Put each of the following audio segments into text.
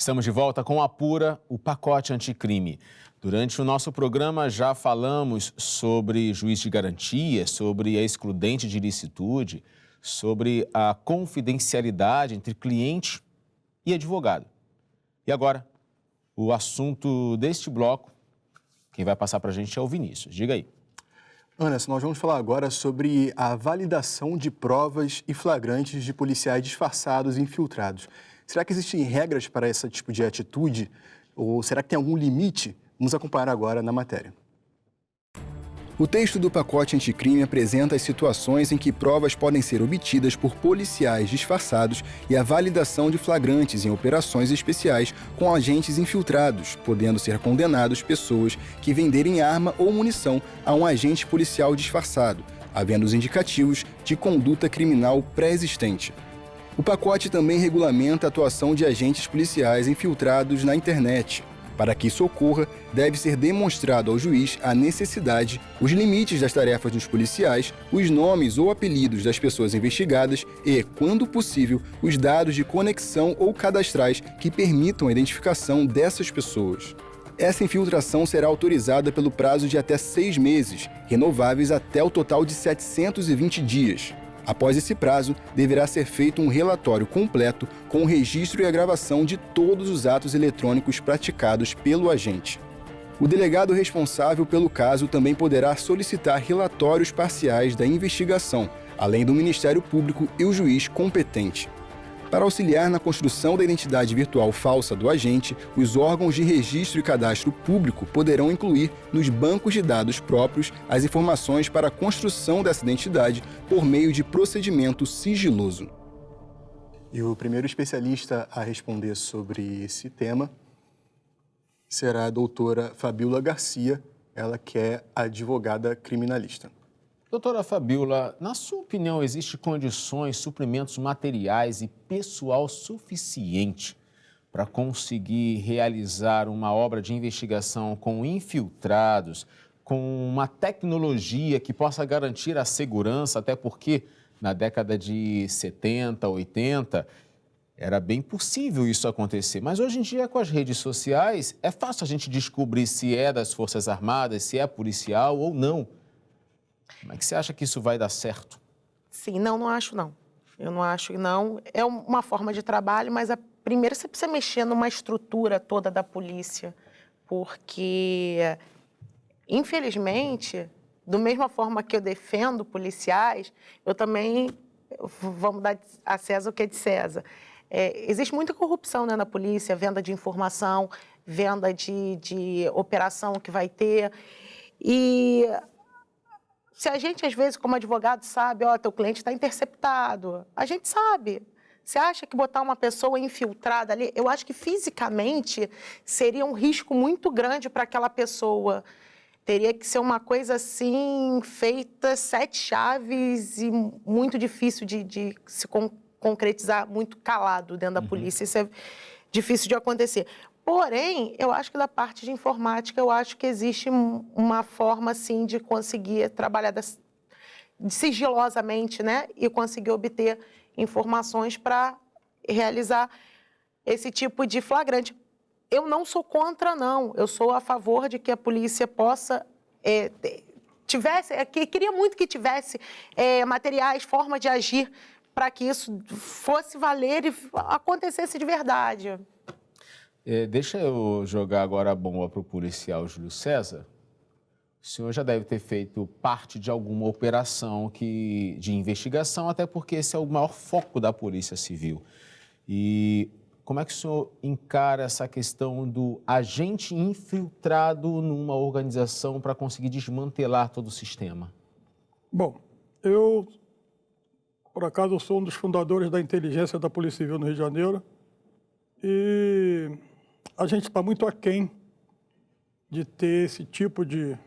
Estamos de volta com o Apura, o pacote anticrime. Durante o nosso programa já falamos sobre juiz de garantia, sobre a excludente de ilicitude, sobre a confidencialidade entre cliente e advogado. E agora, o assunto deste bloco, quem vai passar para a gente é o Vinícius. Diga aí. Anderson, nós vamos falar agora sobre a validação de provas e flagrantes de policiais disfarçados e infiltrados. Será que existem regras para esse tipo de atitude? Ou será que tem algum limite? Vamos acompanhar agora na matéria. O texto do pacote anticrime apresenta as situações em que provas podem ser obtidas por policiais disfarçados e a validação de flagrantes em operações especiais com agentes infiltrados, podendo ser condenados pessoas que venderem arma ou munição a um agente policial disfarçado, havendo os indicativos de conduta criminal pré-existente. O pacote também regulamenta a atuação de agentes policiais infiltrados na internet. Para que isso ocorra, deve ser demonstrado ao juiz a necessidade, os limites das tarefas dos policiais, os nomes ou apelidos das pessoas investigadas e, quando possível, os dados de conexão ou cadastrais que permitam a identificação dessas pessoas. Essa infiltração será autorizada pelo prazo de até 6 meses, renováveis até o total de 720 dias. Após esse prazo, deverá ser feito um relatório completo com o registro e a gravação de todos os atos eletrônicos praticados pelo agente. O delegado responsável pelo caso também poderá solicitar relatórios parciais da investigação, além do Ministério Público e o juiz competente. Para auxiliar na construção da identidade virtual falsa do agente, os órgãos de registro e cadastro público poderão incluir nos bancos de dados próprios as informações para a construção dessa identidade por meio de procedimento sigiloso. E o primeiro especialista a responder sobre esse tema será a doutora Fabíola Garcia, ela que é advogada criminalista. Doutora Fabíola, na sua opinião, existem condições, suprimentos materiais e pessoal suficiente para conseguir realizar uma obra de investigação com infiltrados, com uma tecnologia que possa garantir a segurança, até porque na década de 70, 80, era bem possível isso acontecer. Mas hoje em dia, com as redes sociais, é fácil a gente descobrir se é das Forças Armadas, se é policial ou não. Como é que você acha que isso vai dar certo? Sim, não acho não. Eu não acho não. É uma forma de trabalho, mas primeiro você precisa mexer numa estrutura toda da polícia, porque, infelizmente, da mesma forma que eu defendo policiais, eu também, vamos dar a César o que é de César. Existe muita corrupção, né, na polícia, venda de informação, venda de operação que vai ter, e se a gente, às vezes, como advogado, sabe, teu cliente está interceptado, a gente sabe. Você acha que botar uma pessoa infiltrada ali, eu acho que fisicamente seria um risco muito grande para aquela pessoa. Teria que ser uma coisa assim, feita 7 chaves e muito difícil de se concretizar, muito calado dentro da polícia. Isso é difícil de acontecer. Porém, eu acho que da parte de informática, eu acho que existe uma forma, assim, de conseguir trabalhar sigilosamente, né? E conseguir obter informações para realizar esse tipo de flagrante. Eu não sou contra, não. Eu sou a favor de que a polícia possa... queria muito que tivesse materiais, forma de agir para que isso fosse valer e acontecesse de verdade. Deixa eu jogar agora a bomba para o policial Júlio César. O senhor já deve ter feito parte de alguma operação de investigação, até porque esse é o maior foco da Polícia Civil. E como é que o senhor encara essa questão do agente infiltrado numa organização para conseguir desmantelar todo o sistema? Bom, por acaso, eu sou um dos fundadores da inteligência da Polícia Civil no Rio de Janeiro e a gente está muito aquém de ter esse tipo de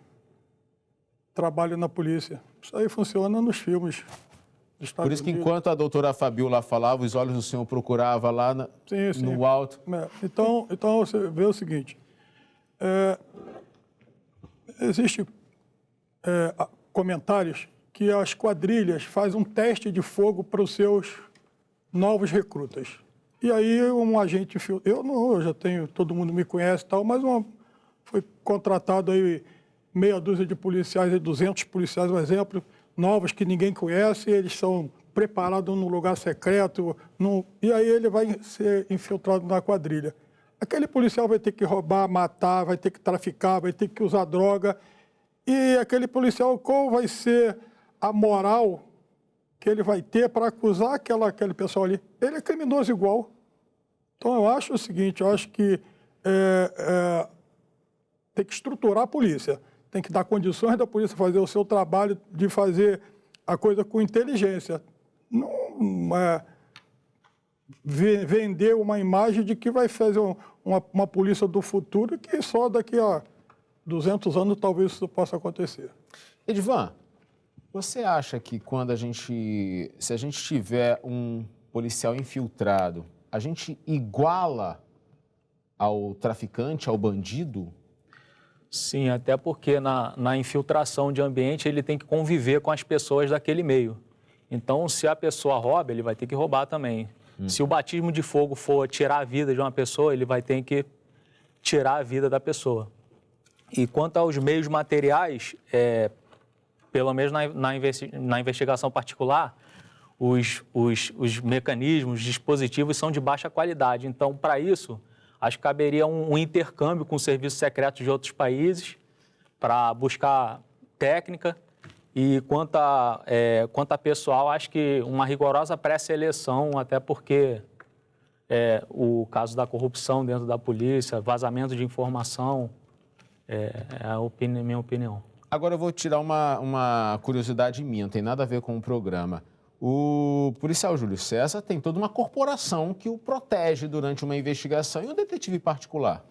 trabalho na polícia. Isso aí funciona nos filmes dos Estados Por isso que Unidos. enquanto a doutora Fabíola falava, os olhos do senhor procuravam lá no alto. Então você vê o seguinte, existem comentários que as quadrilhas fazem um teste de fogo para os seus novos recrutas. E aí um agente, eu já tenho, todo mundo me conhece e tal, mas foi contratado aí meia dúzia de policiais, 200 policiais, um exemplo, novos que ninguém conhece, eles são preparados num lugar secreto, e aí ele vai ser infiltrado na quadrilha. Aquele policial vai ter que roubar, matar, vai ter que traficar, vai ter que usar droga, e aquele policial, qual vai ser a moral que ele vai ter para acusar aquele pessoal ali? Ele é criminoso igual. Então, eu acho o seguinte, eu acho que tem que estruturar a polícia, tem que dar condições da polícia fazer o seu trabalho de fazer a coisa com inteligência. Não vender uma imagem de que vai fazer uma polícia do futuro que só daqui a 200 anos talvez isso possa acontecer. Edvan, você acha que se a gente tiver um policial infiltrado, a gente iguala ao traficante, ao bandido? Sim, até porque na infiltração de ambiente ele tem que conviver com as pessoas daquele meio. Então, se a pessoa rouba, ele vai ter que roubar também. Se o batismo de fogo for tirar a vida de uma pessoa, ele vai ter que tirar a vida da pessoa. E quanto aos meios materiais, pelo menos na investigação particular, os mecanismos, os dispositivos são de baixa qualidade. Então, para isso, acho que caberia um intercâmbio com serviços secretos de outros países para buscar técnica. E quanto a pessoal, acho que uma rigorosa pré-seleção, até porque o caso da corrupção dentro da polícia, vazamento de informação, minha opinião. Agora eu vou tirar uma curiosidade minha, não tem nada a ver com o programa. O policial Júlio César tem toda uma corporação que o protege durante uma investigação. E o detetive particular?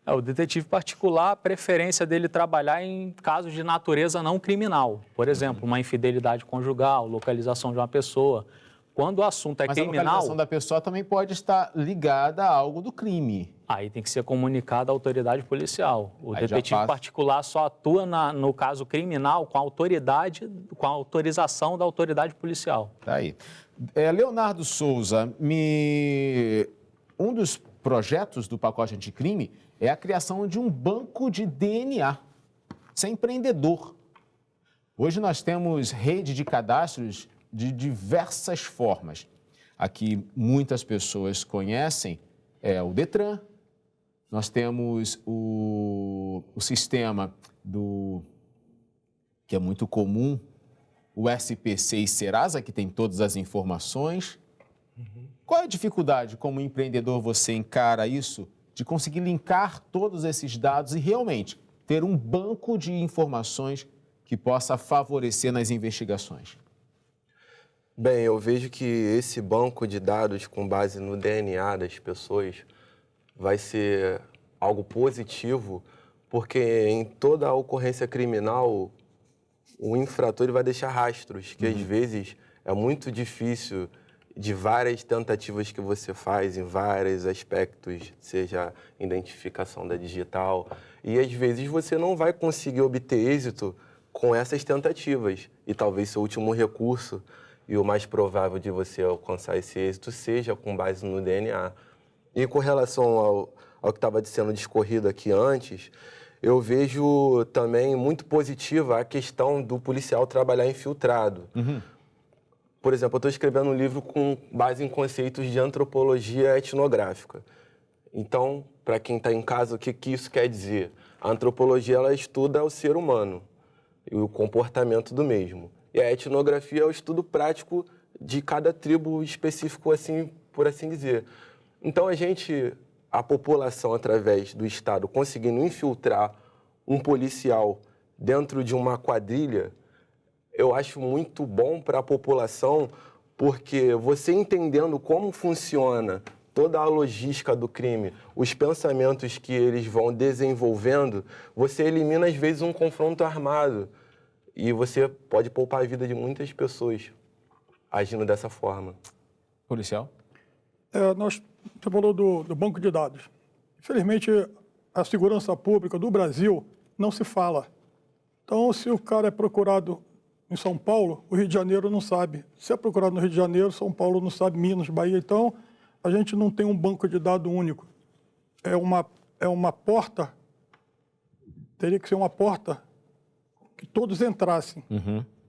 O detetive particular, a preferência dele trabalhar em casos de natureza não criminal. Por exemplo, uma infidelidade conjugal, localização de uma pessoa. Quando o assunto é criminal... Mas a localização da pessoa também pode estar ligada a algo do crime. Aí tem que ser comunicado à autoridade policial. O detetive particular só atua no caso criminal com a autorização da autoridade policial. Tá aí. Leonardo Souza, um dos projetos do pacote anticrime é a criação de um banco de DNA. Você é empreendedor. Hoje nós temos rede de cadastros de diversas formas. Aqui muitas pessoas conhecem o Detran. Nós temos o sistema que é muito comum, o SPC e Serasa, que tem todas as informações. Qual é a dificuldade como empreendedor você encara isso, de conseguir linkar todos esses dados e realmente ter um banco de informações que possa favorecer nas investigações? Bem, eu vejo que esse banco de dados com base no DNA das pessoas vai ser algo positivo, porque em toda a ocorrência criminal, o infrator ele vai deixar rastros, que às vezes é muito difícil de várias tentativas que você faz em vários aspectos, seja identificação da digital, e às vezes você não vai conseguir obter êxito com essas tentativas, e talvez seu último recurso e o mais provável de você alcançar esse êxito seja com base no DNA. E com relação ao que estava sendo discorrido aqui antes, eu vejo também muito positiva a questão do policial trabalhar infiltrado. Por exemplo, eu estou escrevendo um livro com base em conceitos de antropologia etnográfica. Então, para quem está em casa, o que isso quer dizer? A antropologia ela estuda o ser humano e o comportamento do mesmo. E a etnografia é o estudo prático de cada tribo específico, assim, por assim dizer. Então, a população, através do Estado, conseguindo infiltrar um policial dentro de uma quadrilha, eu acho muito bom para a população, porque você entendendo como funciona toda a logística do crime, os pensamentos que eles vão desenvolvendo, você elimina, às vezes, um confronto armado. E você pode poupar a vida de muitas pessoas agindo dessa forma. Policial? Você falou do banco de dados. Infelizmente, a segurança pública do Brasil não se fala. Então, se o cara é procurado em São Paulo, o Rio de Janeiro não sabe. Se é procurado no Rio de Janeiro, São Paulo não sabe, Minas, Bahia. Então, a gente não tem um banco de dados único. É uma porta, teria que ser uma porta que todos entrassem.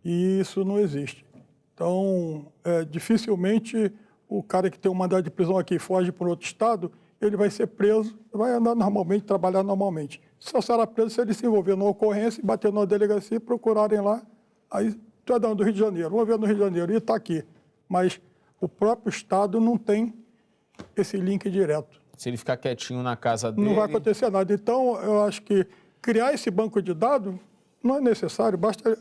E isso não existe. Então, dificilmente o cara que tem um mandado de prisão aqui foge para outro estado, ele vai ser preso, vai andar normalmente, trabalhar normalmente. Só será preso se ele se envolver numa ocorrência, bater numa delegacia e procurarem lá. Aí, tu é do Rio de Janeiro, vamos ver no Rio de Janeiro, e está aqui. Mas o próprio estado não tem esse link direto. Se ele ficar quietinho na casa dele... Não vai acontecer nada. Então, eu acho que criar esse banco de dados não é necessário, basta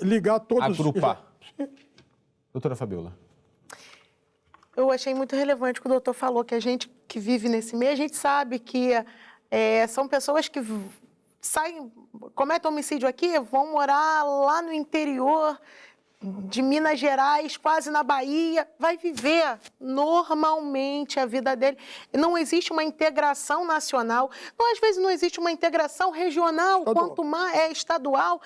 ligar todos... Agrupar. Sim. Doutora Fabiola. Eu achei muito relevante o que o doutor falou, que a gente que vive nesse meio, a gente sabe que são pessoas que saem, cometem homicídio aqui, vão morar lá no interior de Minas Gerais, quase na Bahia, vai viver normalmente a vida dele. Não existe uma integração nacional, às vezes não existe uma integração regional, estadual. quanto mais estadual,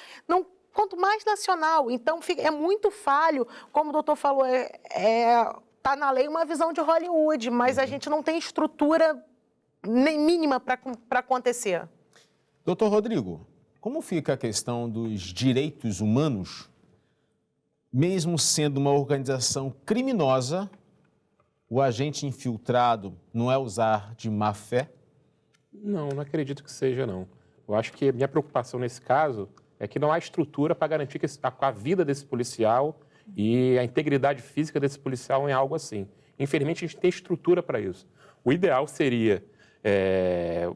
quanto mais nacional. Então, é muito falho, como o doutor falou, está na lei uma visão de Hollywood, mas a gente não tem estrutura nem mínima para acontecer. Doutor Rodrigo, como fica a questão dos direitos humanos? Mesmo sendo uma organização criminosa, o agente infiltrado não é usar de má fé? Não acredito que seja, não. Eu acho que a minha preocupação nesse caso é que não há estrutura para garantir que a vida desse policial e a integridade física desse policial em algo assim. Infelizmente, a gente tem estrutura para isso. O ideal seria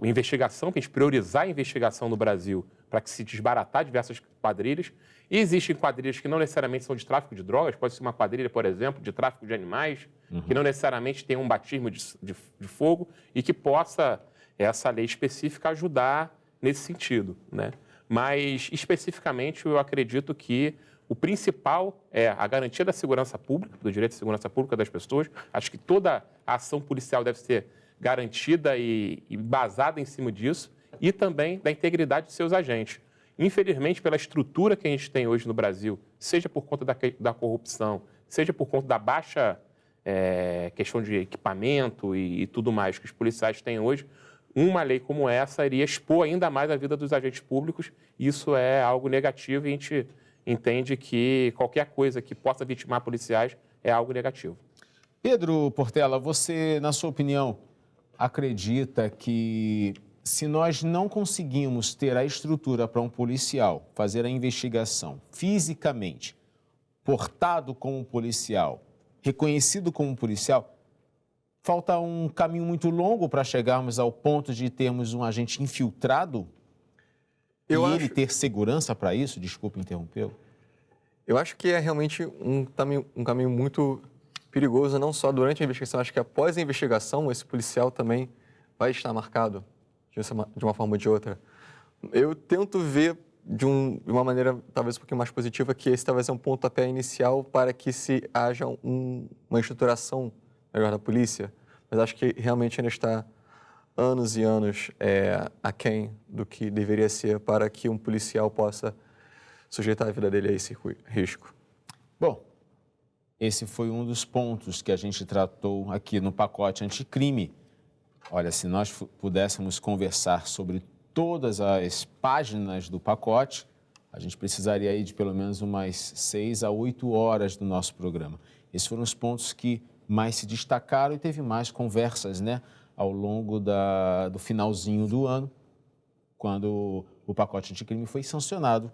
a investigação, que a gente priorizar a investigação no Brasil para que se desbaratar diversas quadrilhas. E existem quadrilhas que não necessariamente são de tráfico de drogas, pode ser uma quadrilha, por exemplo, de tráfico de animais, que não necessariamente tem um batismo de fogo e que possa, essa lei específica, ajudar nesse sentido, né? Mas, especificamente, eu acredito que o principal é a garantia da segurança pública, do direito de segurança pública das pessoas. Acho que toda a ação policial deve ser garantida e embasada em cima disso, e também da integridade de seus agentes. Infelizmente, pela estrutura que a gente tem hoje no Brasil, seja por conta da corrupção, seja por conta da baixa questão de equipamento e tudo mais que os policiais têm hoje, uma lei como essa iria expor ainda mais a vida dos agentes públicos. Isso é algo negativo e a gente entende que qualquer coisa que possa vitimar policiais é algo negativo. Pedro Portela, você, na sua opinião, acredita que se nós não conseguimos ter a estrutura para um policial fazer a investigação fisicamente, portado como policial, reconhecido como policial, falta um caminho muito longo para chegarmos ao ponto de termos um agente infiltrado ele ter segurança para isso? Desculpe interrompê-lo. Eu acho que é realmente um caminho muito perigoso, não só durante a investigação, acho que após a investigação, esse policial também vai estar marcado de uma forma ou de outra. Eu tento ver de uma maneira talvez um pouquinho mais positiva que esse talvez é um pontapé inicial para que se haja uma estruturação melhor da polícia, mas acho que realmente ainda está anos e anos aquém do que deveria ser para que um policial possa sujeitar a vida dele a esse risco. Bom, esse foi um dos pontos que a gente tratou aqui no pacote anticrime. Olha, se nós pudéssemos conversar sobre todas as páginas do pacote, a gente precisaria aí de pelo menos umas 6 a 8 horas do nosso programa. Esses foram os pontos que mais se destacaram e teve mais conversas, né, ao longo do finalzinho do ano, quando o pacote anticrime foi sancionado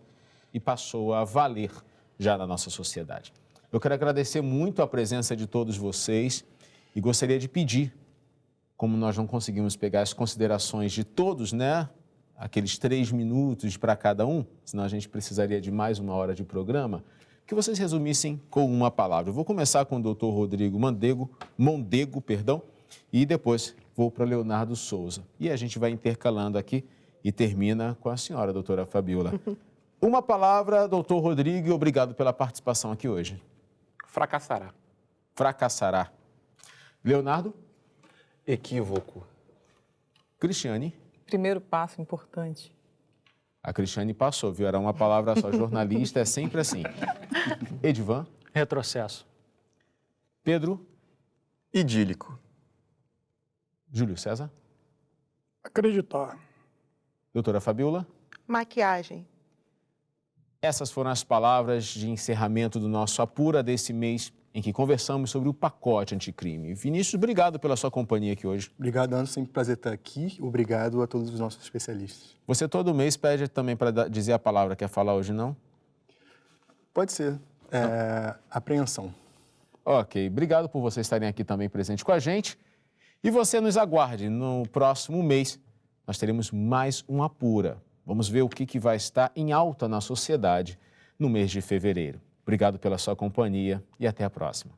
e passou a valer já na nossa sociedade. Eu quero agradecer muito a presença de todos vocês e gostaria de pedir, como nós não conseguimos pegar as considerações de todos, né? Aqueles 3 minutos para cada um, senão a gente precisaria de mais 1 hora de programa, que vocês resumissem com uma palavra. Eu vou começar com o doutor Rodrigo Mondego, e depois vou para Leonardo Souza. E a gente vai intercalando aqui e termina com a senhora, doutora Fabiola. Uma palavra, doutor Rodrigo, e obrigado pela participação aqui hoje. Fracassará. Fracassará. Leonardo? Equívoco. Cristiane? Primeiro passo importante. A Cristiane passou, viu? Era uma palavra só. Jornalista é sempre assim. Edivan? Retrocesso. Pedro? idílico. Júlio César? Acreditar. Doutora Fabiola? Maquiagem. Essas foram as palavras de encerramento do nosso Apura desse mês, em que conversamos sobre o pacote anticrime. Vinícius, obrigado pela sua companhia aqui hoje. Obrigado, Anderson. Sempre um prazer estar aqui. Obrigado a todos os nossos especialistas. Você todo mês pede também para dizer a palavra, quer falar hoje, não? Pode ser. Apreensão. Ok, obrigado por vocês estarem aqui também presente com a gente. E você nos aguarde, no próximo mês nós teremos mais um Apura. Vamos ver o que vai estar em alta na sociedade no mês de fevereiro. Obrigado pela sua companhia e até a próxima.